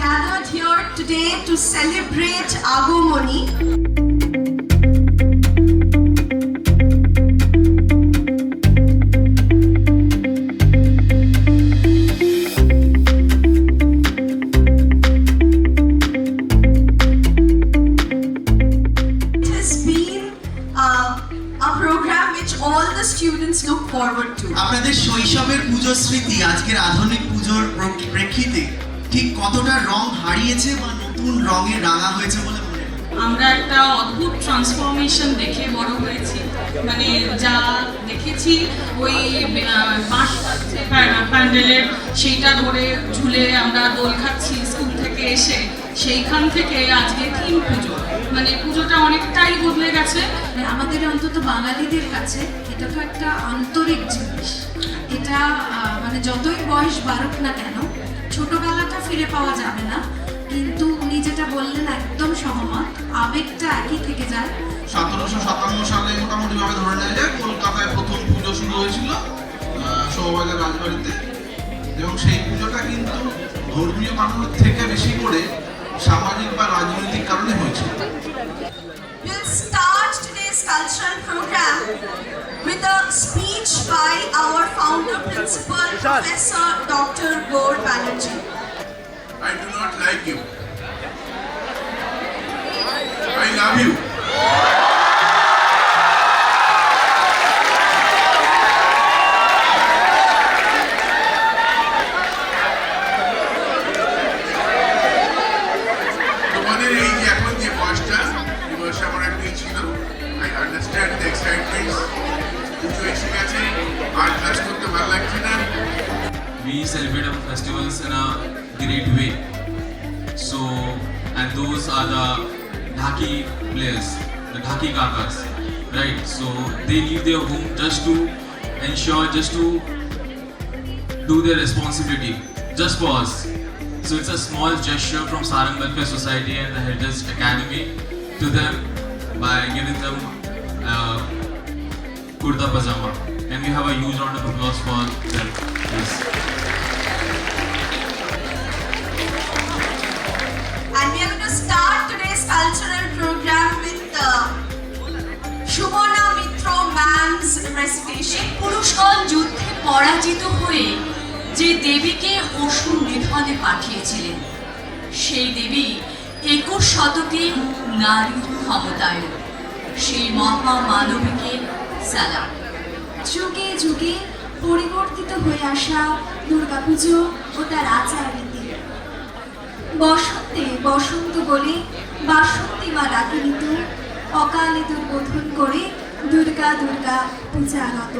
Gathered here today to celebrate Agomoni. A program which all the students look forward to. আপনাদের শৈশবের পুজো স্মৃতি আজকের আধুনিক পুজোর প্রেক্ষিতে ঠিক কতটা রং হারিয়েছে বা নতুন রঙে রাঙা হয়েছে বলে মনে হয়? আমরা একটা অদ্ভুত ট্রান্সফরমেশন দেখে বড় হয়েছি, মানে যা দেখেছি ওই বাঁশ প্যান্ডেলের সেইটা ধরে ঝুলে আমরা দোল খাচ্ছি স্কুল থেকে এসে, সেইখান থেকে আজকে থিম পুজো, মানে পুজোটা অনেকটাই বদলে গেছে। আমাদের অন্তত বাঙালিদের কাছে এটা তো একটা আন্তরিক জিনিস। এটা মানে যতই বয়স বাড়ুক না কেন, ছোটবেলাটা ফিরে পাওয়া যাবে না, কিন্তু উনি যেটা বললেন একদম সহমত, আবেগটা একই থেকে যায়। 1757 সালে মোটামুটি ভাবে ধরে নেওয়া যায় কলকাতায় প্রথম পুজো শুরু হয়েছিল শোভাবাজার রাজবাড়িতে, এবং সেই পুজোটা কিন্তু ধর্মীয় কারণের থেকে বেশি করে সামাজিক বা রাজনৈতিক কারণে হয়েছিল। We'll start today's cultural program with a speech by our founder principal, Professor Dr. Gaur Banerjee. I do not like you. I love you. তোমাদের এই যে এখন যে বয়সটা, এই বয়সে আমার একটাই ছিল। I understand the excitement. পুজো এসে গেছে, আর ক্লাস করতে ভালো লাগছে না। We celebrate our festivals in a great way. So, and those are the Dhaki players, the Dhaki Kakas, right? So they leave their home just to ensure, just to do their responsibility, just for us. So it's a small gesture from Sarang Welfare Society and the Heritage Academy to them by giving them kurta pajama. And we have a huge round of applause for them. Yes. And we are going to start today's cultural program with Shubhana Mitro Ma'am's recitation. পুরুষগণ যুদ্ধে পরাজিত হয়ে যে দেবীকে অসুর নিধনে পাঠিয়েছিলেন, সেই দেবী 21 শতকে নারীর ক্ষমতায়, সেই মহামানবীকে সালাম। যুগে যুগে পরিবর্তিত হয়ে আসা দুর্গাপুজো ও তার আচার রীতি। বসন্তে বসন্ত বলে বাসন্তী মা ডাকে নিত, অকালে দুর্বোধন করে দুর্গা দুর্গা পূজা আগত।